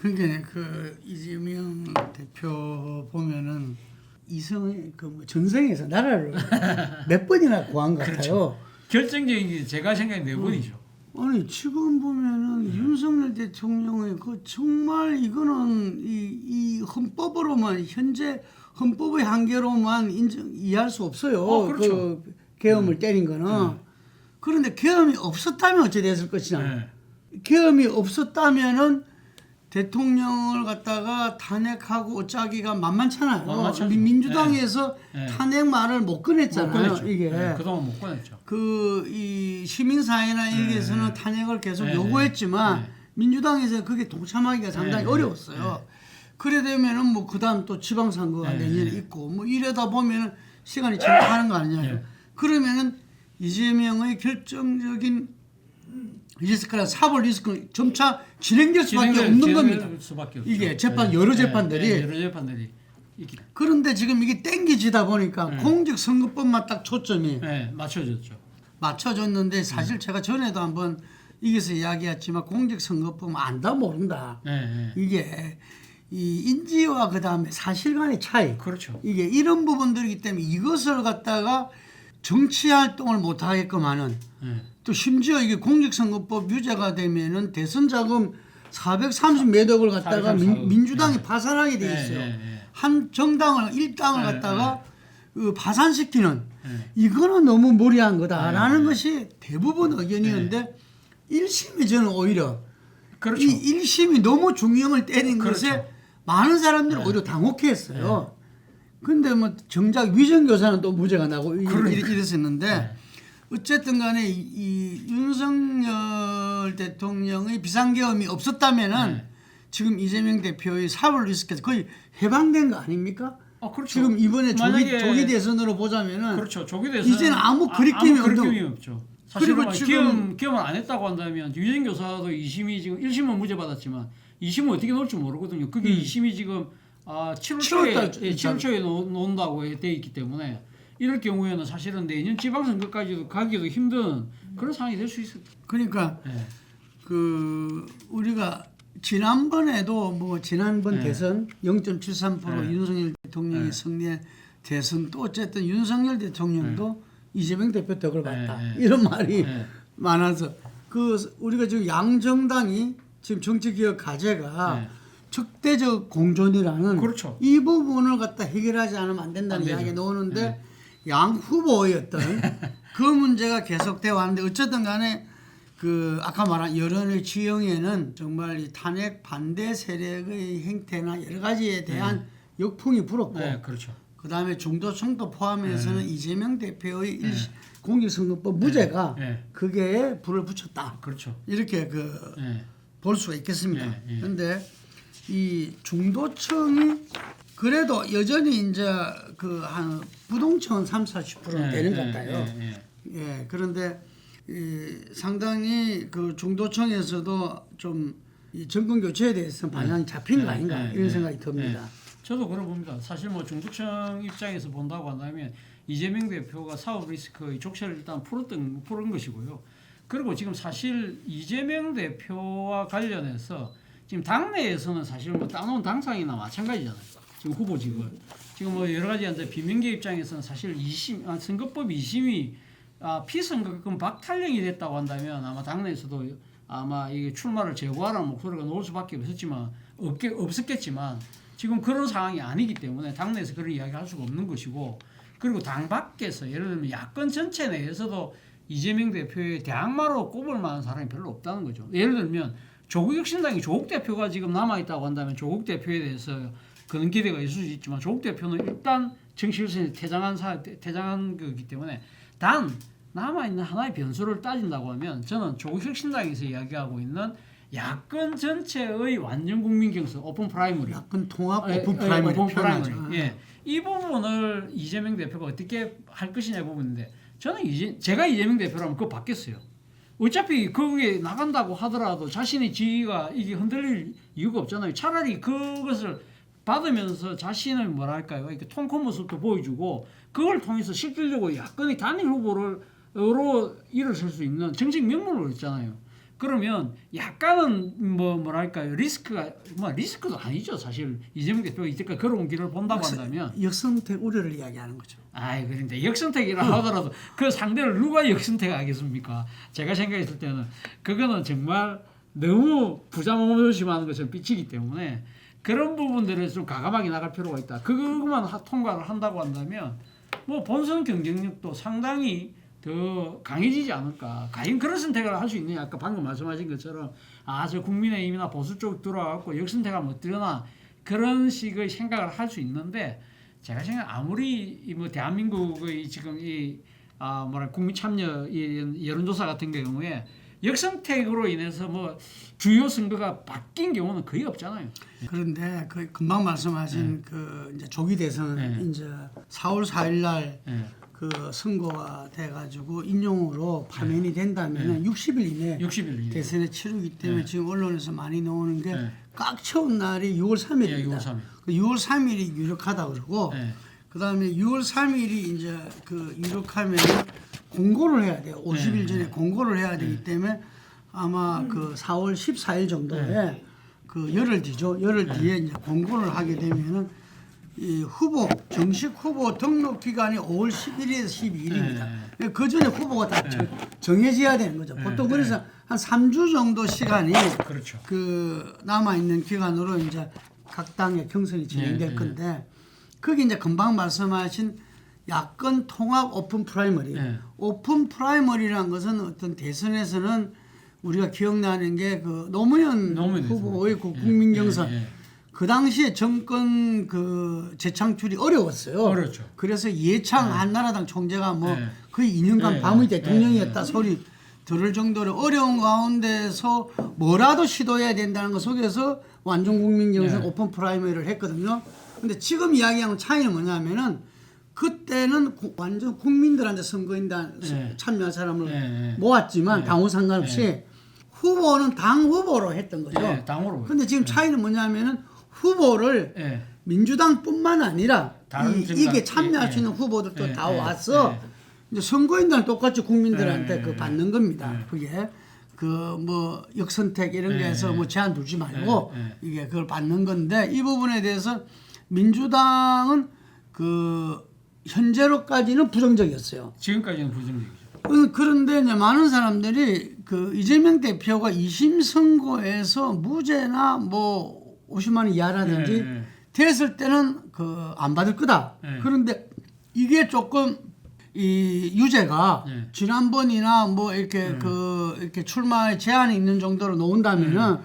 그러니까 그 이재명 대표 보면은 이승 그 전생에서 나라를 몇 번이나 구한 것 그렇죠. 같아요. 결정적인 게 제가 생각에 네 번이죠. 아니 지금 보면은 윤석열 대통령의 그 정말 이거는 이 헌법으로만 현재 헌법의 한계로만 이해할 수 없어요. 그렇죠. 그 계엄을 때린 거는. 그런데 계엄이 없었다면 어찌 됐을 것이냐. 네. 계엄이 없었다면은 대통령을 갖다가 탄핵하고 어짜기가 만만찮아요. 만만찮죠. 민주당에서 네. 탄핵 말을 못 꺼냈잖아요. 못 꺼냈죠. 이게 네, 그동안 못 꺼냈죠. 이 시민사회나 여기에서는 탄핵을 계속 네. 요구했지만 네. 민주당에서 그게 동참하기가 상당히 네. 어려웠어요. 그래 되면은 뭐 그다음 또 지방선거가 네. 내년에 있고 뭐 이러다 보면은 시간이 지나가는 거 아니냐. 네. 그러면은 이재명의 결정적인 리스크나 사법 리스크는 점차 진행될 수밖에 없는 겁니다. 수밖에 없죠. 이게 재판 여러 재판들이 여러 재판들이 있기. 그런데 지금 이게 땡기지다 보니까 공직선거법만 딱 초점이 맞춰졌죠. 맞춰졌는데 사실 제가 전에도 한번 여기서 이야기했지만 공직선거법 안다 모른다. 이게 이 인지와 그 다음에 사실관의 차이. 그렇죠. 이게 이런 부분들이기 때문에 이것을 갖다가 정치 활동을 못 하게끔 하는 또 심지어 이게 공직선거법 유죄가 되면은 대선 자금 430몇 억을 갖다가 434억. 민주당이 파산하게 돼 있어요. 한 정당을 일당을 갖다가 그 파산시키는 이거는 너무 무리한 거다라는 것이 대부분 의견이었는데 1심이 저는 오히려 그렇죠. 이 1심이 너무 중형을 때린 그렇죠. 것에 많은 사람들이 오히려 당혹해했어요. 근데 뭐 정작 위정교사는 또 무죄가 나고 이랬었는데 어쨌든 간에 이 윤석열 대통령의 비상계엄이 없었다면은 조금 이재명 대표의 사법 리스크에서 거의 해방된 거 아닙니까? 그렇죠. 지금 이번에 조기 대선으로 보자면은 그렇죠. 조기 대선 이제는 아무 그리낌이 없죠. 사실은 그리고 지금 계엄을 안 했다고 한다면 유진 교사도 2심이 지금 1심은 무죄 받았지만 2심은 어떻게 나올지 모르거든요. 그게 2심이 지금 7월 초에 놓는다고 돼 있기 때문에 이럴 경우에는 사실은 내년 지방선거까지도 가기도 힘든 그런 상황이 될 수 있어요. 그러니까 그 우리가 지난번에도 뭐 지난번 대선 0.73% 윤석열 대통령이 승리한 대선 또 어쨌든 윤석열 대통령도 이재명 대표 덕을 봤다 이런 말이 많아서 그 우리가 지금 양정당이 지금 정치개혁 과제가 적대적 공존이라는 그렇죠. 이 부분을 갖다 해결하지 않으면 안 된다는 이야기 나오는데 양 후보의 어떤 그 문제가 계속되어 왔는데 어쨌든 간에 그 아까 말한 여론의 지형에는 정말 이 탄핵 반대 세력의 행태나 여러 가지에 대한 역풍이 불었고 그렇죠. 그다음에 중도층도 포함해서는 이재명 대표의 공직선거법 무죄가 그게 불을 붙였다. 그렇죠. 이렇게 볼 수가 있겠습니다. 그런데 이 중도층이 그래도 여전히 이제 그 한 부동층은 30-40%는 되는 것 같아요. 그런데 상당히 그 중도층에서도 좀 이 정권 교체에 대해서 방향이 잡힌 거 아닌가 이런 생각이 듭니다. 저도 그러 봅니다. 사실 뭐 중도층 입장에서 본다고 한다면 이재명 대표가 사업 리스크의 족쇄를 일단 풀은 것이고요. 그리고 지금 사실 이재명 대표와 관련해서 지금 당내에서는 사실 뭐 따놓은 당상이나 마찬가지잖아요. 지금 후보직을 지금 뭐 여러 가지 이제 비명계 입장에서는 사실 선거법 2심이 피선거권 박탈령이 됐다고 한다면 아마 당내에서도 아마 이게 출마를 제고하라는 목소리가 나올 수밖에 없었겠지만 지금 그런 상황이 아니기 때문에 당내에서 그런 이야기를 할 수가 없는 것이고 그리고 당 밖에서 예를 들면 야권 전체 내에서도 이재명 대표의 대항마로 꼽을 만한 사람이 별로 없다는 거죠. 예를 들면 조국혁신당이 조국 대표가 지금 남아있다고 한다면 조국 대표에 대해서 그런 기대가 있을 수 있지만 조국 대표는 일단 정치일선에 퇴장한 거기 때문에 단 남아있는 하나의 변수를 따진다고 하면 저는 조국혁신당에서 이야기하고 있는 야권 전체의 완전 국민 경선 오픈 프라이머리 야권 통합 오픈 프라이머리 이 부분을 이재명 대표가 어떻게 할 것이냐 부분인데 저는 제가 이재명 대표라면 그거 받겠어요. 어차피 거기에 나간다고 하더라도 자신의 지위가 이게 흔들릴 이유가 없잖아요. 차라리 그것을 받으면서 자신을 뭐랄까요 이렇게 통큰 모습도 보여주고 그걸 통해서 실질적으로 야권의 단일 후보로 일어설 수 있는 정책 명분을 했잖아요. 그러면 약간은 뭐랄까요 리스크도 아니죠 사실 이재명 대표가 이때까지 걸어온 길을 본다고 한다면 역선택 우려를 이야기하는 거죠. 그런데 역선택이라 하더라도 그 상대를 누가 역선택하겠습니까? 제가 생각했을 때는 그거는 정말 너무 부자모조심하는 것처럼 비치기 때문에 그런 부분들을 좀 가감하게 나갈 필요가 있다. 그것만 통과를 한다고 한다면 뭐 본선 경쟁력도 상당히 더 강해지지 않을까. 과연 그런 선택을 할 수 있느냐. 아까 방금 말씀하신 것처럼 저 국민의힘이나 보수 쪽 들어와갖고 역선택하면 어떠나 그런 식의 생각을 할 수 있는데 제가 생각 아무리 뭐 대한민국의 지금 국민 참여 여론조사 같은 경우에 역선택으로 인해서 뭐 주요 선거가 바뀐 경우는 거의 없잖아요. 그런데 그 금방 말씀하신 그 이제 조기 대선 이제 4월 4일 날 그 선거가 돼가지고 인용으로 파면이 된다면은 60일 이내 60일 이내 대선에 치르기 때문에 지금 언론에서 많이 나오는 게 꽉 채운 날이 6월 3일입니다. 6월 3일. 그 6월 3일이 유력하다 그러고 그다음에 6월 3일이 이제 그 유력하면 공고를 해야 돼요. 50일 전에 공고를 해야 되기 때문에 아마 그 4월 14일 정도에 그 열흘 뒤죠. 열흘 뒤에 이제 공고를 하게 되면은 이 후보 정식 후보 등록 기간이 5월 11일에서 12일입니다. 그 전에 후보가 다 정해져야 되는 거죠. 보통 그래서 한 3주 정도 시간이 그렇죠. 그 남아 있는 기간으로 이제 각 당의 경선이 진행될 건데 거기 이제 금방 말씀하신 야권 통합 오픈 프라이머리. 오픈 프라이머리라는 것은 어떤 대선에서는 우리가 기억나는 게 그 노무현 후보의 그 국민 경선. 그 당시에 정권 그 재창출이 어려웠어요. 어렵죠. 그래서 예창 한나라당 총재가 뭐 거의 2년간 밤의 대통령이었다 소리 들을 정도로 어려운 가운데서 뭐라도 시도해야 된다는 것 속에서 완전 국민 경선 오픈 프라이머리를 했거든요. 근데 지금 이야기하는 차이는 뭐냐면은 그때는 완전 국민들한테 선거인단 참여한 사람을 모았지만 당호 상관없이 후보는 당 후보로 했던 거죠. 당으로. 근데 지금 차이는 뭐냐면은 후보를 민주당뿐만 아니라 이게 참여할 수 있는 후보들도 다 와서 이제 선거인단 똑같이 국민들한테 그 받는 겁니다. 그게 그 뭐 역선택 이런 게해서 뭐 제한 두지 말고 이게 그걸 받는 건데 이 부분에 대해서 민주당은 그 현재로까지는 부정적이었어요. 지금까지는 부정적이죠. 그런데 이제 많은 사람들이 그 이재명 대표가 2심 선고에서 무죄나 뭐 50만 원 이하라든지 됐을 때는 그 안 받을 거다. 그런데 이게 조금 이 유죄가 지난번이나 뭐 이렇게 이렇게 출마에 제한이 있는 정도로 놓은다면은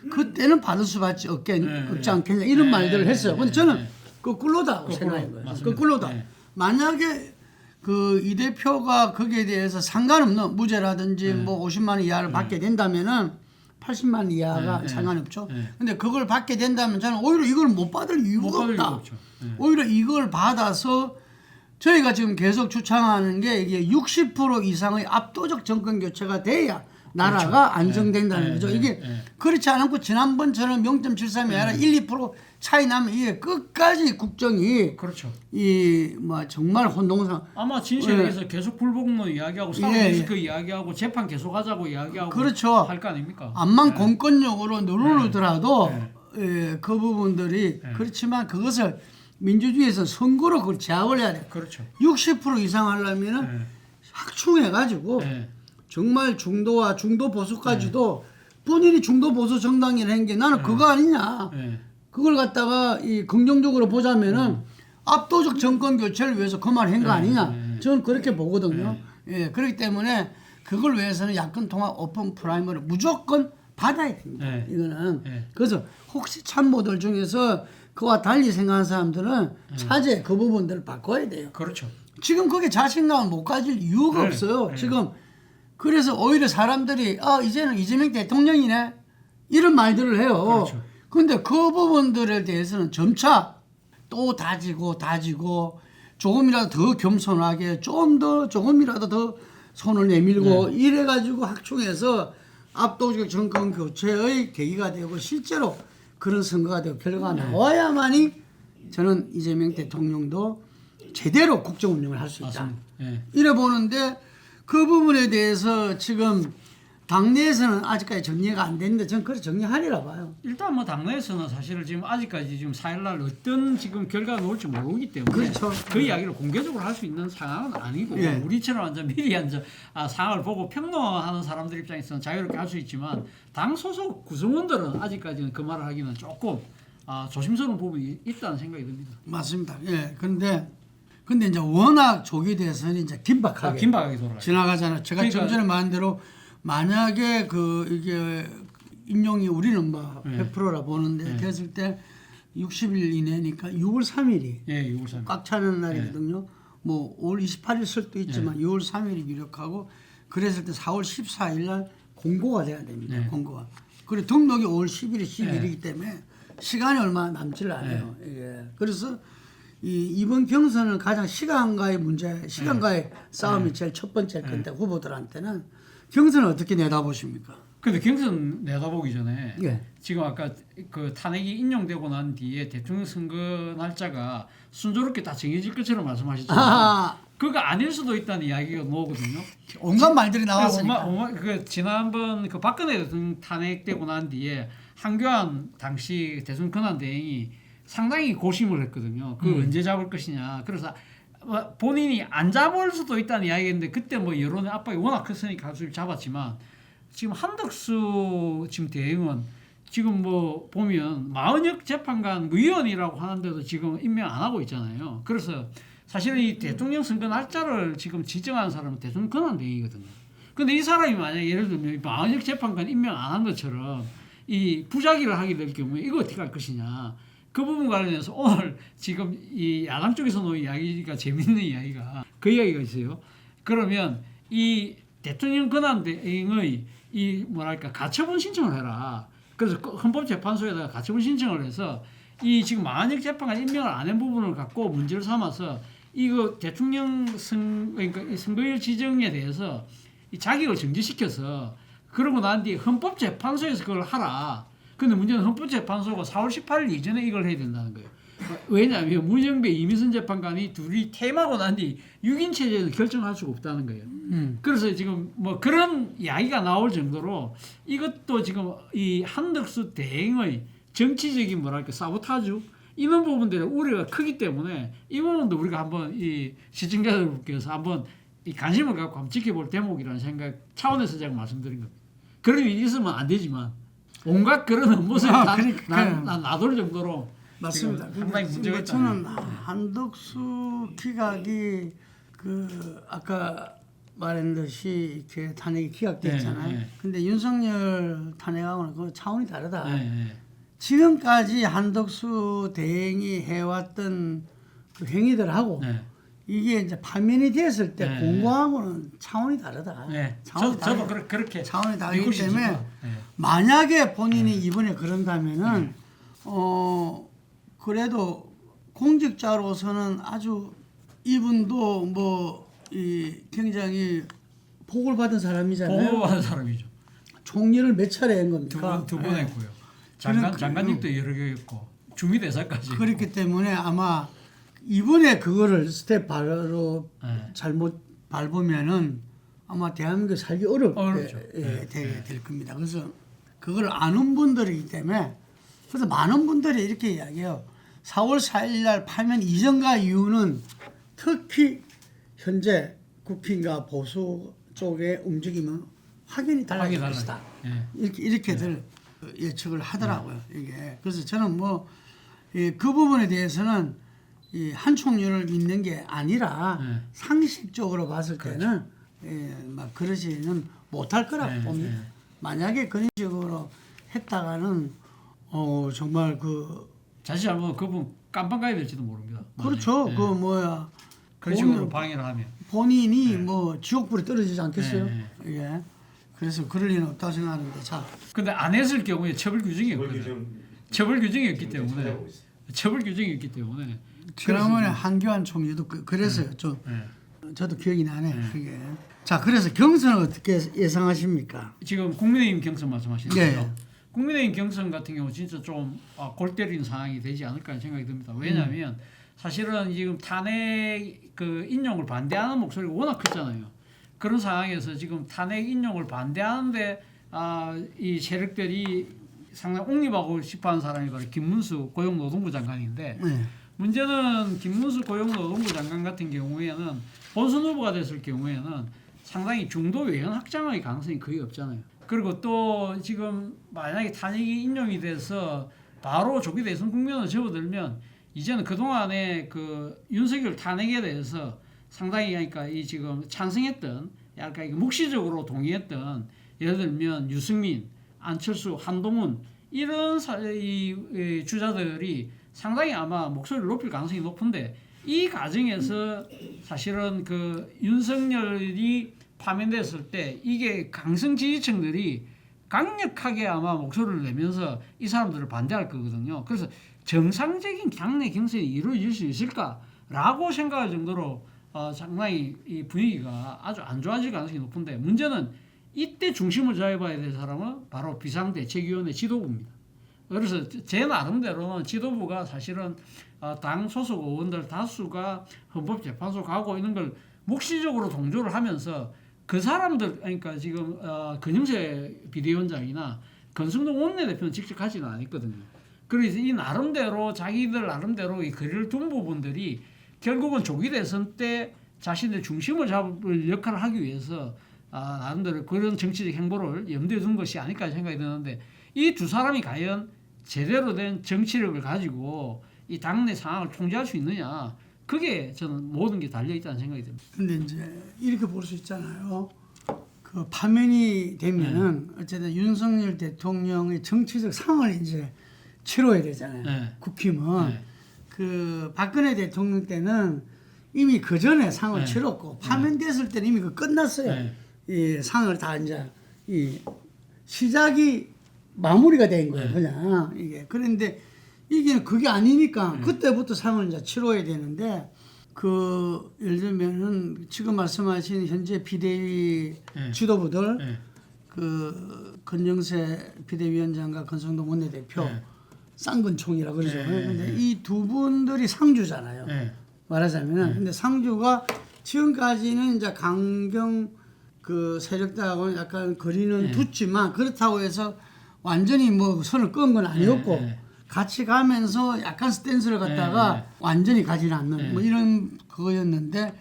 그때는 받을 수밖에 없지 않겠냐 이런 말들을 했어요. 근데 저는 거꾸로다 생각한 거예요. 거꾸로다. 만약에 그 이 대표가 거기에 대해서 상관없는 무죄라든지 뭐 50만 원 이하를 받게 된다면은 80만 원 이하가 상관없죠. 근데 그걸 받게 된다면 저는 오히려 이걸 못 받을 이유가 없다. 오히려 이걸 받아서 저희가 지금 계속 주창하는 게 이게 60% 이상의 압도적 정권 교체가 돼야 나라가 안정된다는 거죠. 이게 그렇지 않고 지난번처럼 0.73이 아니라 1, 2% 차이 나면 이게 끝까지 국정이 이 뭐 정말 혼동상 아마 진실에서 계속 불복무 이야기하고 사법리스크 이야기하고 재판 계속하자고 이야기하고 그렇죠. 할 거 아닙니까? 암만 공권력으로 누르더라도 그 부분들이 그렇지만 그것을 민주주의에서 선거로 그걸 제압을 해야 돼요. 60% 이상 하려면은 확충해가지고 정말 중도와 중도 보수까지도 본인이 중도 보수 정당이라 한 게 나는 그거 아니냐. 그걸 갖다가 이 긍정적으로 보자면은 압도적 정권 교체를 위해서 그 말을 한 거 아니냐. 저는 그렇게 보거든요. 그렇기 때문에 그걸 위해서는 야권 통합 오픈 프라이머를 무조건 받아야 됩니다. 이거는. 그래서 혹시 참모들 중에서 그와 달리 생각하는 사람들은 차제 그 부분들을 바꿔야 돼요. 지금 그게 자신감을 못 가질 이유가 없어요. 지금 그래서 오히려 사람들이 이제는 이재명 대통령이네 이런 말들을 해요. 그런데 그 부분들에 대해서는 점차 또 다지고 조금이라도 더 겸손하게 조금이라도 더 손을 내밀고 이래가지고 확충해서 압도적 정권 교체의 계기가 되고 실제로 그런 선거가 되고 결과가 나와야만이 저는 이재명 대통령도 제대로 국정 운영을 할 수 있다. 이래 보는데 그 부분에 대해서 지금 당내에서는 아직까지 정리가 안 됐는데 저는 그걸 정리하리라 봐요. 일단 뭐 당내에서는 사실은 지금 아직까지 지금 4일날 어떤 지금 결과가 나올지 모르기 때문에 그렇죠. 그 이야기를 공개적으로 할 수 있는 상황은 아니고 예. 우리처럼 완전 미리 앉아 상황을 보고 평론하는 사람들 입장에서는 자유롭게 할 수 있지만 당 소속 구성원들은 아직까지는 그 말을 하기는 조금 조심스러운 부분이 있다는 생각이 듭니다. 맞습니다. 예. 근데 이제 워낙 조기 대선이 이제 긴박하게 긴박하게 돌아가요. 지나가잖아요. 제가 좀 전에 말한 대로 만약에 이게 인용이 우리는 뭐 100%라 보는데 됐을 때 60일 이내니까 6월 3일이 예, 6월 3일. 꽉 차는 날이거든요. 뭐 5월 28일 쓸 수도 있지만 6월 3일이 유력하고 그랬을 때 4월 14일 날 공고가 돼야 됩니다. 공고가. 그리고 등록이 5월 10일이 10일이기 때문에 시간이 얼마 남지를 않아요. 이게. 그래서 이번 경선은 가장 시간과의 문제, 시간과의 싸움이 제일 첫 번째일 건데 후보들한테는 경선을 어떻게 내다보십니까? 근데 경선 내다보기 전에 예. 지금 아까 그 탄핵이 인용되고 난 뒤에 대통령 선거 날짜가 순조롭게 다 정해질 것처럼 말씀하셨잖아요. 그거 아닐 수도 있다는 이야기가 나오거든요. 온갖 말들이 나왔으니까. 그 지난번 그 박근혜 대통령 탄핵되고 난 뒤에 한교안 당시 대통령 권한대행이 상당히 고심을 했거든요. 그 언제 잡을 것이냐. 그래서 본인이 안 잡을 수도 있다는 이야기였는데 그때 뭐 여론의 압박이 워낙 컸으니까 한수를 잡았지만 지금 한덕수 지금 대행은 지금 뭐 보면 마은혁 재판관 위원이라고 하는데도 지금 임명 안 하고 있잖아요. 그래서 사실은 이 대통령 선거 날짜를 지금 지정한 사람은 대통령 권한대행이거든요. 근데 이 사람이 만약 예를 들면 마은혁 재판관 임명 안 한 것처럼 이 부작위를 하게 될 경우에 이거 어떻게 할 것이냐. 그 부분 관련해서 오늘 지금 이 야당 쪽에서 놓은 이야기가 재밌는 이야기가 그 이야기가 있어요. 그러면 이 대통령 권한대행의 이 뭐랄까 가처분 신청을 해라. 그래서 헌법재판소에다가 가처분 신청을 해서 이 지금 마은혁 재판관 임명을 안 한 부분을 갖고 문제를 삼아서 이거 대통령 그러니까 이 선거일 지정에 대해서 이 자격을 정지시켜서 그러고 난 뒤에 헌법재판소에서 그걸 하라. 근데 문제는 헌법재판소가 4월 18일 이전에 이걸 해야 된다는 거예요. 왜냐하면 문영배, 이미순 재판관이 둘이 퇴임하고 난 뒤 6인 체제에서 결정할 수가 없다는 거예요. 그래서 지금 뭐 그런 이야기가 나올 정도로 이것도 지금 이 한덕수 대행의 정치적인 뭐랄까 사보타주 이런 부분들의 우려가 크기 때문에 이 부분도 우리가 한번 이 시청자들께서 한번 이 관심을 갖고 한번 지켜볼 대목이라는 생각 차원에서 제가 말씀드린 겁니다. 그런 일이 있으면 안 되지만 온갖 그런 업무들이 나돌 정도로 맞습니다. 상당히 문제가 있다. 저는 한덕수 기각이 그 아까 말한 듯이 이렇게 탄핵이 기각됐잖아요. 근데 윤석열 탄핵하고는 그 차원이 다르다. 지금까지 한덕수 대행이 해왔던 그 행위들하고 이게 이제 파면이 됐을 때 공고하고는 차원이 다르다. 저도 그렇게 차원이 다르기 때문에 만약에 본인이 이번에 그런다면은 그래도 공직자로서는 아주 이분도 뭐 이 굉장히 복을 받은 사람이잖아요. 복을 받은 사람이죠. 총리를 몇 차례 한 겁니까? 두 번 했고요. 장관직도 여러 개 했고 주미대사까지. 그렇기 때문에 아마 이번에 그거를 스텝 바로 잘못 밟으면은 아마 대한민국 살기 어렵죠. 되게 될 겁니다. 그래서 그걸 아는 분들이기 때문에 그래서 많은 분들이 이렇게 이야기해요. 4월 4일 날 파면 이전과 이후는 특히 현재 국힘과 보수 쪽의 움직임은 확연히 달라질 것이다. 이렇게들 예측을 하더라고요. 이게 그래서 저는 뭐 그 부분에 대해서는 이 한 총리를 믿는 게 아니라 상식적으로 봤을 때는 막 그러지는 못할 거라고 봅니다. 만약에 그런 식으로 했다가는 정말 그 자칫 잘못 그분 깜빵 가야 될지도 모릅니다. 그렇죠. 그 뭐야 그런 식으로 방해를 하면 본인이 뭐 지옥불에 떨어지지 않겠어요? 예. 그래서 그럴 리는 없다고 생각하는데 자. 근데 안 했을 경우에 처벌 규정이 없거든요. 처벌 규정이 없기 때문에 그러면 한교안 총리도 그랬어요. 저도 기억이 나네. 그게. 자, 그래서 경선을 어떻게 예상하십니까? 지금 국민의힘 경선 말씀하시는 거죠. 네. 국민의힘 경선 같은 경우 진짜 좀 골 때리는 상황이 되지 않을까 하는 생각이 듭니다. 왜냐하면 사실은 지금 탄핵 그 인용을 반대하는 목소리가 워낙 컸잖아요. 그런 상황에서 지금 탄핵 인용을 반대하는데 이 세력들이 상당히 옹립하고 싶어하는 사람이 바로 김문수 고용노동부 장관인데 네. 문제는 김문수 고용노동부 장관 같은 경우에는 본선 후보가 됐을 경우에는 상당히 중도 외연 확장의 가능성이 거의 없잖아요. 그리고 또 지금 만약에 탄핵이 인용이 돼서 바로 조기 대선 국면으로 접어들면 이제는 그동안에 그 윤석열 탄핵에 대해서 상당히 그러니까 이 지금 찬성했던 약간 묵시적으로 동의했던 예를 들면 유승민, 안철수, 한동훈 이런 이 주자들이 상당히 아마 목소리를 높일 가능성이 높은데 이 과정에서 사실은 그 윤석열이 파면됐을 때 이게 강성 지지층들이 강력하게 아마 목소리를 내면서 이 사람들을 반대할 거거든요. 그래서 정상적인 당내 경선이 이루어질 수 있을까라고 생각할 정도로 상당히 이 분위기가 아주 안 좋아질 가능성이 높은데 문제는 이때 중심을 잡아야 될 사람은 바로 비상대책위원회 지도부입니다. 그래서 제 나름대로는 지도부가 사실은 당 소속 의원들 다수가 헌법재판소 가고 이런 걸 묵시적으로 동조를 하면서 그 사람들 그러니까 지금 권영세 비대위원장이나 권성동 원내대표는 직접 가지는 않았거든요. 그래서 이 나름대로 자기들 나름대로 이 거리를 둔 부분들이 결국은 조기 대선 때 자신의 중심을 잡을 역할을 하기 위해서 나름대로 그런 정치적 행보를 염두에 둔 것이 아닐까 생각이 드는데 이 두 사람이 과연 제대로 된 정치력을 가지고 이 당내 상황을 통제할 수 있느냐 그게 저는 모든 게 달려 있다는 생각이 듭니다. 근데 이제 이렇게 볼 수 있잖아요. 그 파면이 되면은 어쨌든 윤석열 대통령의 정치적 상을 이제 치러야 되잖아요. 네. 국힘은 네. 그 박근혜 대통령 때는 이미 그 전에 상을 네. 치렀고 파면됐을 때는 이미 그 끝났어요. 네. 이 상을 다 이제 이 시작이 마무리가 된 거예요. 네. 그냥 이게 그런데 이게 그게 아니니까 그때부터 상을 이제 치러야 되는데 그 예를 들면은 지금 말씀하신 현재 비대위 네. 지도부들 네. 그 권영세 비대위원장과 권성동 원내대표 네. 쌍근총이라고 그러죠. 네. 근데 이 두 분들이 상주잖아요. 네. 말하자면은 근데 상주가 지금까지는 이제 강경 그 세력들하고는 약간 거리는 뒀지만 그렇다고 해서 완전히 뭐 선을 끄은 건 아니었고 같이 가면서 약간 스탠스를 갖다가 완전히 가지는 않는 뭐 이런 그거였는데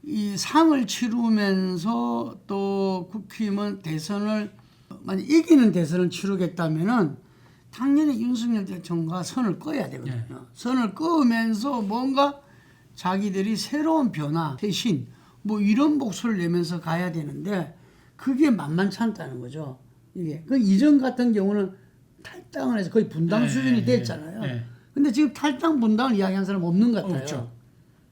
이 상을 치르면서 또 국힘은 대선을 만약 이기는 대선을 치르겠다면은 당연히 윤석열 대통령과 선을 꺼야 되거든요. 선을 끄면서 뭔가 자기들이 새로운 변화, 쇄신 뭐 이런 목소리를 내면서 가야 되는데 그게 만만치 않다는 거죠. 이게 그 이전 같은 경우는 탈당을 해서 거의 분당 수준이 됐잖아요. 근데 지금 탈당 분당을 이야기한 사람 없는 것 같아요. 없죠.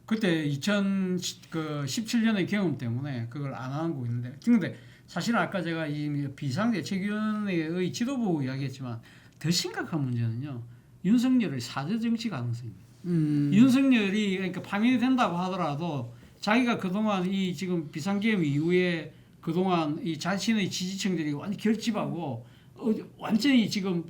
그때 2017년의 경험 때문에 그걸 안 하고 있는데 그런데 사실은 아까 제가 이 비상대책위원회의 지도부 이야기했지만 더 심각한 문제는요. 윤석열의 사저 정치 가능성입니다. 윤석열이 그러니까 파면이 된다고 하더라도 자기가 그동안 이 지금 비상계엄 이후에 그동안 이 자신의 지지층들이 완전히 결집하고 완전히 지금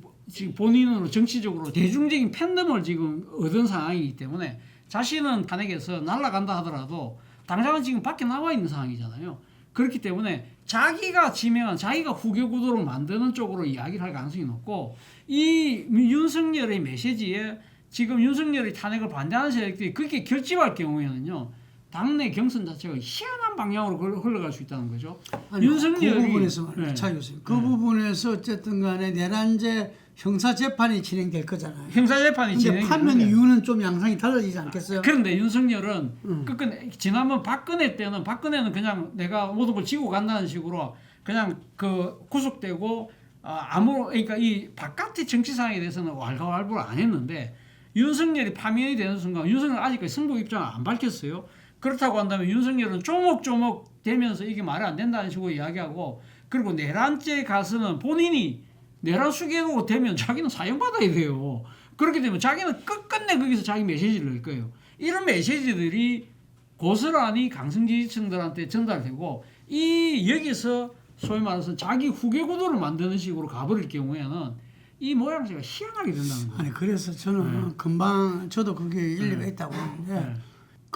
본인으로 정치적으로 대중적인 팬덤을 지금 얻은 상황이기 때문에 자신은 탄핵에서 날아간다 하더라도 당장은 지금 밖에 나와 있는 상황이잖아요. 그렇기 때문에 자기가 지명한 자기가 후계 구도를 만드는 쪽으로 이야기를 할 가능성이 높고 이 윤석열의 메시지에 지금 윤석열의 탄핵을 반대하는 세력들이 그렇게 결집할 경우에는요. 당내 경선 자체가 희한한 방향으로 흘러갈 수 있다는 거죠. 아니, 윤석열이 그 부분에서 말이죠. 차 교수님. 그 부분에서 어쨌든 간에 내란죄 형사 재판이 진행될 거잖아요. 형사 재판이 근데 파면 이유는 좀 양상이 달라지지 않겠어요? 그런데 윤석열은 끝끝내 지난번 박근혜 때는 박근혜는 그냥 내가 모든 걸 지고 간다는 식으로 그냥 그 구속되고 그러니까 이 바깥의 정치 상황에 대해서는 왈가왈부를 안 했는데 윤석열이 파면이 되는 순간 윤석열 아직까지 승부 입장을 안 밝혔어요. 그렇다고 한다면 윤석열은 조목조목 되면서 이게 말이 안 된다는 식으로 이야기하고 그리고 내란죄 가서는 본인이 내란 수개로 되면 자기는 사형받아야 돼요. 그렇게 되면 자기는 끝끝내 거기서 자기 메시지를 낼 거예요. 이런 메시지들이 고스란히 강성 지지층들한테 전달되고 이 여기서 소위 말해서 자기 후계 구도를 만드는 식으로 가버릴 경우에는 이 모양새가 희한하게 된다는 거예요. 아니 그래서 저는 금방 저도 그게 일리가 있다고 하는데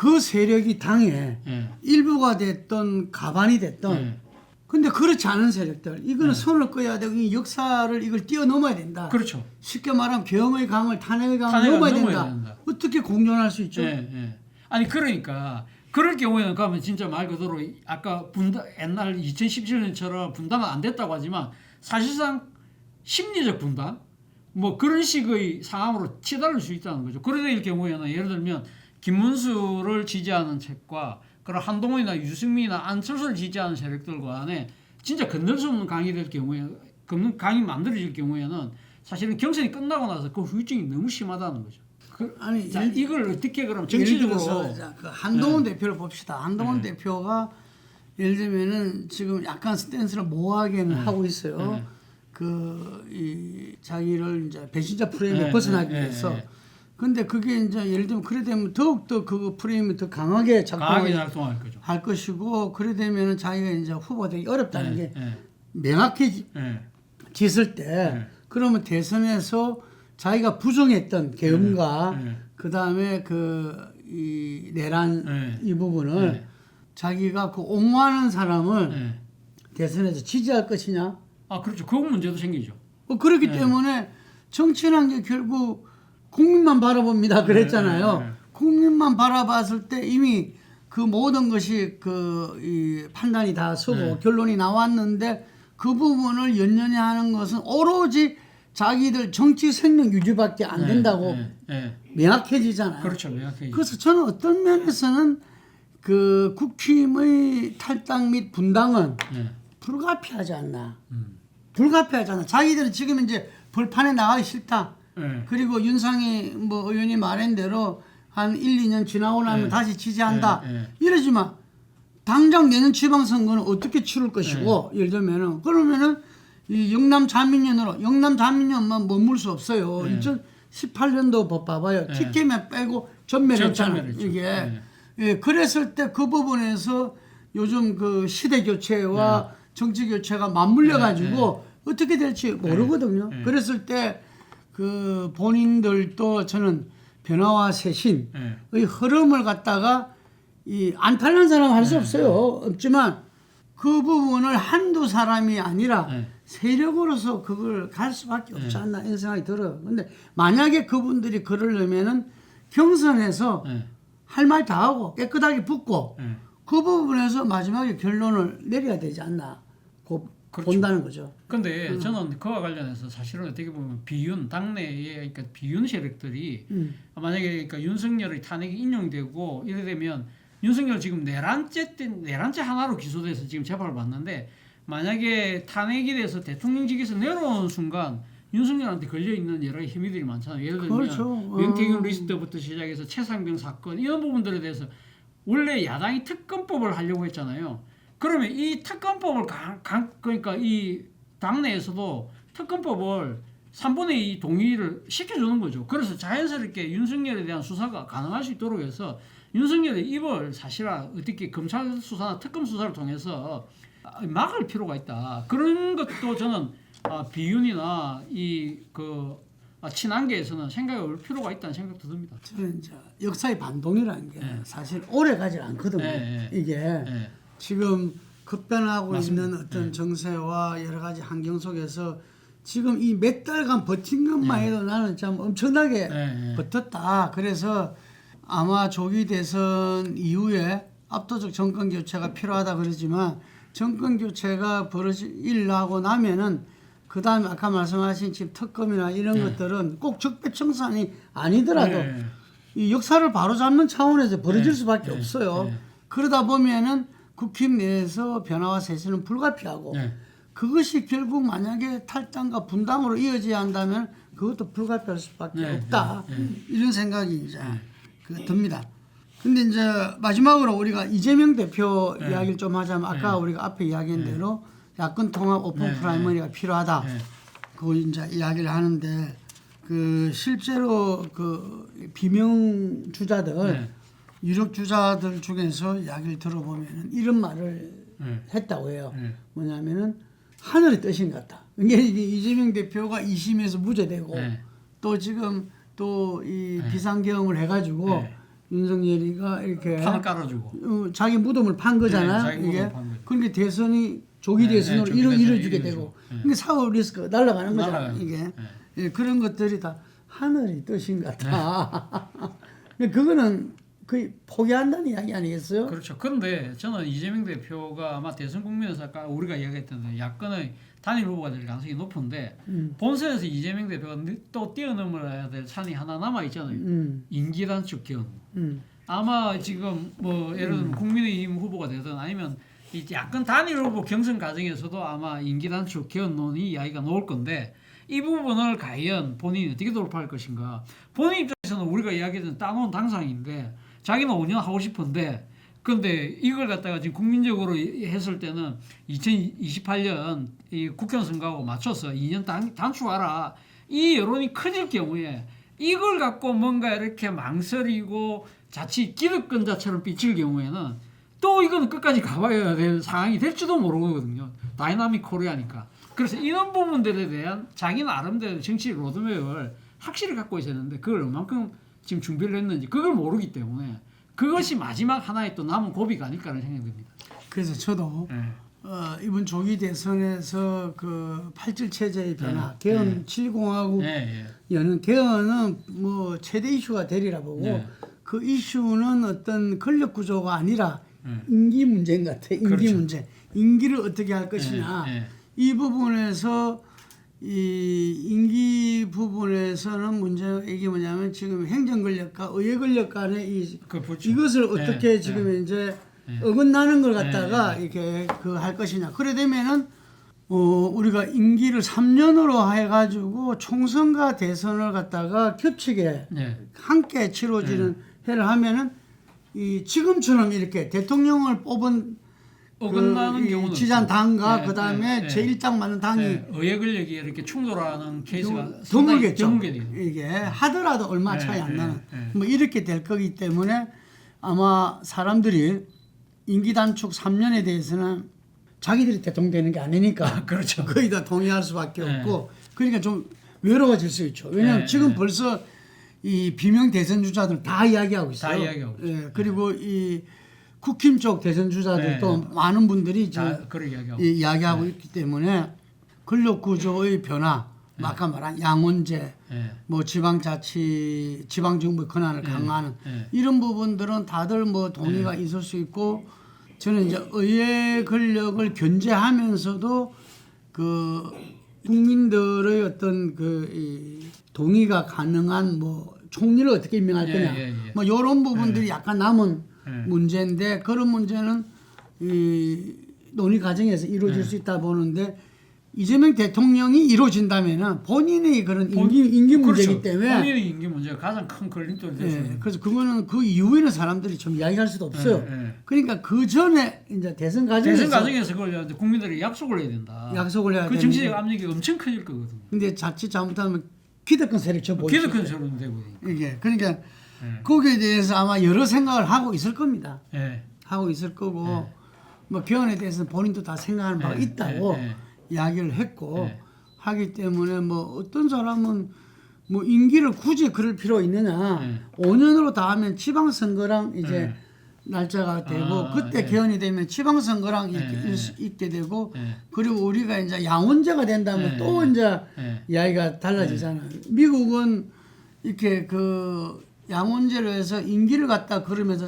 그 세력이 당의 예. 일부가 됐던 가반이 됐던 예. 근데 그렇지 않은 세력들 이거는 네. 선을 꺼야 되고 이 역사를 이걸 뛰어넘어야 된다. 그렇죠. 쉽게 말하면 병의 강을 탄핵의 강을 탄핵을 넘어야 넘어야 된다. 된다. 어떻게 공존할 수 있죠? 예, 예. 아니 그러니까 그럴 경우에는 그러면 진짜 말 그대로 아까 분당 옛날 2017년처럼 분당은 안 됐다고 하지만 사실상 심리적 분당 뭐 그런 식의 상황으로 치달을 수 있다는 거죠. 그럴 경우에는 예를 들면 김문수를 지지하는 책과 그런 한동훈이나 유승민이나 안철수를 지지하는 세력들 간에 진짜 건널 수 없는 강이 될 경우에 강이 만들어질 경우에는 사실은 경선이 끝나고 나서 그 후유증이 너무 심하다는 거죠. 아니 자, 이걸 어떻게 그럼 예를 정치적으로 들어서 자, 그 한동훈 대표를 봅시다. 한동훈 대표가 예를 들면은 지금 약간 스탠스를 모호하게는 하고 있어요. 이 자기를 이제 배신자 프레임에 벗어나기 위해서. 근데 그게 이제 예를 들면 그래 되면 더욱더 그 프레임이 더 강하게 작동할 거죠. 할 것이고 그래 되면은 자기가 이제 후보되기 어렵다는 게 명확해졌을 때 그러면 대선에서 자기가 부정했던 계엄과 그 다음에 이 내란 이 부분을 자기가 그 옹호하는 사람을 대선에서 지지할 것이냐? 아 그렇죠. 그 문제도 생기죠. 그렇기 때문에 정치라는 게 결국 국민만 바라봅니다. 그랬잖아요. 국민만 바라봤을 때 이미 그 모든 것이 이 판단이 다 서고 결론이 나왔는데 그 부분을 연연히 하는 것은 오로지 자기들 정치 생명 유지밖에 안 된다고 명확해지잖아요. 그렇죠. 명확해지죠. 그래서 저는 어떤 면에서는 그 국힘의 탈당 및 분당은 불가피하지 않나. 불가피하지 않나. 자기들은 지금 이제 벌판에 나가기 싫다. 그리고 윤상희 뭐 의원이 말한 대로 한 1, 2년 지나고 나면 다시 지지한다. 이러지만 당장 내년 지방선거는 어떻게 치를 것이고 예를 들면은 그러면은 이 영남 자민련만 머물 수 없어요. 2018년도 법 봐봐요. 티켓만 빼고 전멸했잖아요. 이게 그랬을 때 그 부분에서 요즘 그 시대 교체와 정치 교체가 맞물려 가지고 어떻게 될지 모르거든요. 그랬을 때 그 본인들도 저는 변화와 쇄신의 흐름을 갖다가 이 안탈난 사람 할 수 없어요. 없지만 그 부분을 한두 사람이 아니라 세력으로서 그걸 갈 수밖에 없지 않나 이런 생각이 들어요. 근데 만약에 그분들이 그러려면은 경선에서 할 말 다 하고 깨끗하게 붙고 그 부분에서 마지막에 결론을 내려야 되지 않나 그렇죠. 본다는 거죠. 근데 저는 그와 관련해서 사실은 어떻게 보면 당내의 그러니까 비윤 세력들이 만약에 그러니까 윤석열의 탄핵이 인용되고 이래 되면 윤석열 지금 내란죄 하나로 기소돼서 지금 재판을 받는데 만약에 탄핵이 돼서 대통령직에서 내려오는 순간 윤석열한테 걸려있는 여러 혐의들이 많잖아요. 예를 들면 그렇죠. 명태균 리스트부터 시작해서 최상병 사건 이런 부분들에 대해서 원래 야당이 특검법을 하려고 했잖아요. 그러면 이 특검법을 그러니까 이 당내에서도 특검법을 3분의 2 동의를 시켜주는 거죠. 그래서 자연스럽게 윤석열에 대한 수사가 가능할 수 있도록 해서 윤석열의 입을 사실은 어떻게 검찰 수사나 특검 수사를 통해서 막을 필요가 있다. 그런 것도 저는 비윤이나 친한계에서는 생각해 볼 필요가 있다는 생각도 듭니다. 저는 이제 역사의 반동이라는 게 사실 오래 가지 않거든요. 이게 지금 급변하고 맞습니다. 있는 어떤 정세와 여러 가지 환경 속에서 지금 이 몇 달간 버틴 것만 해도 나는 참 엄청나게 버텼다. 그래서 아마 조기 대선 이후에 압도적 정권 교체가 필요하다 그러지만 정권 교체가 일어나고 나면은 그 다음에 아까 말씀하신 지금 특검이나 이런 것들은 꼭 적폐청산이 아니더라도 이 역사를 바로잡는 차원에서 벌어질 수밖에 없어요. 그러다 보면은 국힘 내에서 변화와 쇄신은 불가피하고 그것이 결국 만약에 탈당과 분당으로 이어져야 한다면 그것도 불가피할 수밖에 없다. 이런 생각이 이제 듭니다. 근데 이제 마지막으로 우리가 이재명 대표 이야기를 좀 하자면 아까 우리가 앞에 이야기한 대로 야권 통합 오픈 프라이머리가 필요하다. 그거 이제 이야기를 하는데 그 실제로 그 비명 주자들 유력 주자들 중에서 이야기를 들어보면 이런 말을 했다고 해요. 뭐냐면은 하늘의 뜻인 것 같다. 이게 이재명 대표가 2심에서 무죄되고 또 지금 또 이 비상계엄을 해가지고 윤석열이가 이렇게 판을 깔아주고. 자기 무덤을 판 거잖아요. 네, 자기 이게 무덤을 판 거죠. 그러니까 대선이 조기 대선으로 조기 대선이 이뤄주게 되고, 그러니까 사법 리스크가 날아가는 거잖아요. 날아가요. 이게 예, 그런 것들이 다 하늘의 뜻인 것 같아. 그거는 거의 포기한다는 이야기 아니겠어요? 그렇죠. 그런데 저는 이재명 대표가 아마 대선 국면에서 아까 우리가 이야기했던 야권의 단일 후보가 될 가능성이 높은데 본선에서 이재명 대표가 또 뛰어넘어야 될 산이 하나 남아 있잖아요. 임기 단축 개헌. 아마 지금 뭐 예를 들면 국민의힘 후보가 되든 아니면 이 야권 단일 후보 경선 과정에서도 아마 임기 단축 개헌론이 이야기가 나올 건데 이 부분을 과연 본인이 어떻게 돌파할 것인가. 본인 입장에서는 우리가 이야기했던 따놓은 당상인데 자기는 5년 하고 싶은데 그런데 이걸 갖다가 지금 국민적으로 했을 때는 2028년 이 국회의원 선거하고 맞춰서 2년 단축하라. 이 여론이 커질 경우에 이걸 갖고 뭔가 이렇게 망설이고 자칫 기득권자처럼 삐칠 경우에는 또 이거는 끝까지 가봐야 될 상황이 될지도 모르거든요. 다이나믹 코리아니까. 그래서 이런 부분들에 대한 자기 나름대로 정치 로드맵을 확실히 갖고 있어야 되는데 그걸 얼만큼 지금 준비를 했는지 그걸 모르기 때문에 그것이 마지막 하나의 또 남은 고비가 아닐까라는 생각이 듭니다. 그래서 저도 이번 조기 대선에서 그 팔질 체제의 변화, 개헌 7공화국 여는 개헌은 뭐 최대 이슈가 되리라 보고 그 이슈는 어떤 권력 구조가 아니라 임기 문제인 것 같아. 임기 그렇죠. 문제. 임기를 어떻게 할 것이냐. 이 부분에서 이 임기 부분에서는 문제가 이게 뭐냐면 지금 행정 권력과 의회 권력 간의 이것을 어떻게 지금 이제 어긋나는 걸 갖다가 이렇게 그 할 것이냐. 그래 되면은 우리가 임기를 3년으로 해가지고 총선과 대선을 갖다가 겹치게 함께 치러지는 해를 하면은 이 지금처럼 이렇게 대통령을 뽑은 어긋나는 경우는 지지한 당과 그 다음에 제1당 맞는 당이 의회 권력이 이렇게 충돌하는 케이스가 드물겠죠. 이게 하더라도 얼마 차이 안 나는 뭐 이렇게 될 거기 때문에 아마 사람들이 임기 단축 3년에 대해서는 자기들이 대통령 되는 게 아니니까 그렇죠. 거의 다 동의할 수밖에 없고 그러니까 좀 외로워질 수 있죠. 왜냐하면 지금 벌써 이 비명 대선 주자들 다 이야기하고 있어요. 다 이야기하고 있어요. 그리고 이 국힘 쪽 대선 주자들도 많은 분들이 지금 이야기하고 있기 때문에 권력 구조의 변화, 아까 말한 양원제, 뭐 지방자치, 지방정부의 권한을 강화하는 이런 부분들은 다들 뭐 동의가 있을 수 있고 저는 이제 의회 권력을 견제하면서도 그 국민들의 어떤 그 동의가 가능한 뭐 총리를 어떻게 임명할 거냐, 뭐 이런 부분들이 약간 남은 문제인데 그런 문제는 이 논의 과정에서 이루어질 수 있다 보는데 이재명 대통령이 이루어진다면은 본인의 그런 임기 문제이기 때문에 본인의 임기 문제가 가장 큰 걸림돌이 될 수 있는. 그래서 그거는 그 이후에는 사람들이 좀 이야기할 수도 없어요. 그러니까 그 전에 이제 대선 과정에서 그걸 국민들이 약속을 해야 된다. 약속을 해야 그 정치적 압력이 엄청 커질 거거든요. 근데 자칫 잘못하면 기득권 세력 쳐보이죠. 기득권 세력은 되고. 이게 그러니까 거기에 대해서 아마 여러 생각을 하고 있을 겁니다. 하고 있을 거고 뭐 개헌에 대해서는 본인도 다 생각하는 바가 있다고 이야기를 했고 하기 때문에 뭐 어떤 사람은 뭐 임기를 굳이 그럴 필요 있느냐 5년으로 다 하면 지방선거랑 이제 날짜가 되고 그때 개헌이 되면 지방선거랑 있게 되고 그리고 우리가 이제 양원제가 된다면 또 이제 이야기가 달라지잖아요. 미국은 이렇게 그 양원제로 해서 임기를 갖다 그러면서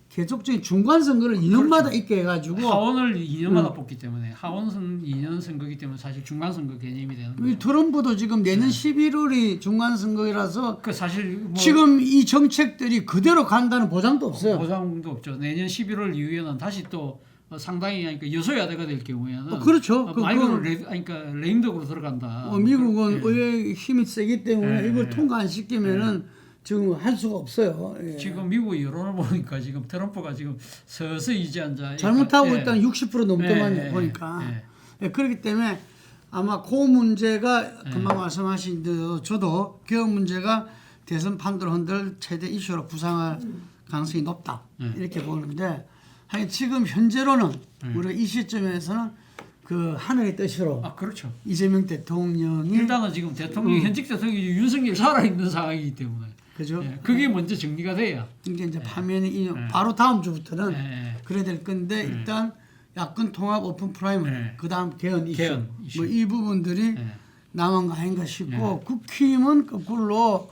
계속적인 중간 선거를 2년마다 있게 해가지고 하원을 2년마다 뽑기 때문에 하원은 2년 선거기 때문에 사실 중간 선거 개념이 되는 거죠. 트럼프도 지금 내년 11월이 중간 선거라서 그 사실 뭐 지금 이 정책들이 그대로 간다는 보장도 없어요. 보장도 없죠. 내년 11월 이후에는 다시 또 상당히 그러니까 여소야대가 될 경우에는 그렇죠. 말 그대로 그러니까 레임덕으로 들어간다. 미국은 의회 힘이 세기 때문에 이걸 통과 안 시키면은 지금 할 수가 없어요. 지금 미국 여론을 보니까 지금 트럼프가 지금 서서히 이제 앉아 잘못하고 일단 60% 넘더만 보니까 그렇기 때문에 아마 그 문제가 금방 말씀하신 대로 저도 개헌 문제가 대선 판도를 흔들 최대 이슈로 부상할 가능성이 높다 이렇게 보는데 하여간 지금 현재로는 우리가 이 시점에서는 그 하늘의 뜻으로 그렇죠. 이재명 대통령이 일단은 지금 대통령 현직 대통령이 윤석열이 살아있는 상황이기 때문에 그죠? 예, 그게 먼저 정리가 돼야. 이제 파면이 바로 다음 주부터는 예. 그래야 될 건데 일단 야권 통합 오픈 프라이머리 그다음 개헌 이슈 개헌 이슈. 뭐 이 부분들이 남은 거 아닌가 싶고 국힘은 거꾸로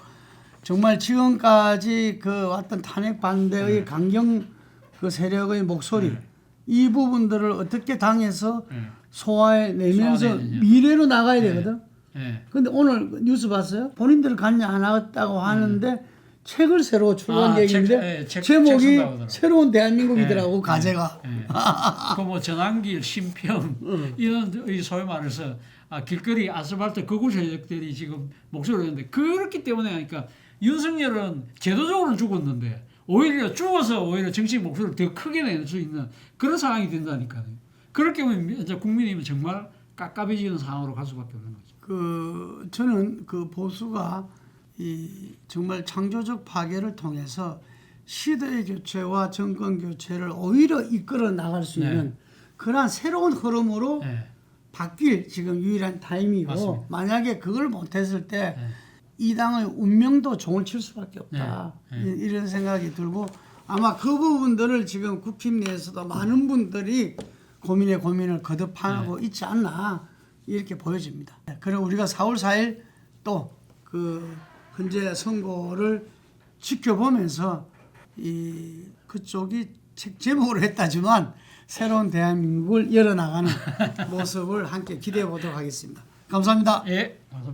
정말 지금까지 그 왔던 탄핵 반대의 강경 그 세력의 목소리 이 부분들을 어떻게 당해서 소화해내면서 소화해내느냐. 미래로 나가야 되거든. 예. 근데 오늘 뉴스 봤어요? 본인들 관여 안 하겠다고 하는데 책을 새로 출간 계획인데 책 제목이 쓴다고 하더라고요. 새로운 대한민국이더라고 가제가. 그뭐 전환길, 심평 이런 이 소위 말해서 길거리 아스팔트 거구 세력들이 지금 목소리를 내는데 그렇기 때문에 하니까 윤석열은 제도적으로는 죽었는데 오히려 죽어서 오히려 정치 목소리를 더 크게 낼 수 있는 그런 상황이 된다니까요. 그렇게 하면 이제 국민의힘은 정말 깝깝해지는 상황으로 갈 수밖에 없는 거죠. 그 저는 그 보수가 이 정말 창조적 파괴를 통해서 시대의 교체와 정권 교체를 오히려 이끌어 나갈 수 있는 그러한 새로운 흐름으로 바뀔 지금 유일한 타임이고 맞습니다. 만약에 그걸 못했을 때 이 당의 운명도 종을 칠 수밖에 없다 이런 생각이 들고 아마 그 부분들을 지금 국힘 내에서도 많은 분들이 고민을 거듭하고 있지 않나 이렇게 보여집니다. 그리고 우리가 4월 4일 또 그 현재 선거를 지켜보면서 이 그쪽이 책 제목으로 했다지만 새로운 대한민국을 열어나가는 모습을 함께 기대해 보도록 하겠습니다. 감사합니다. 예, 감사합니다.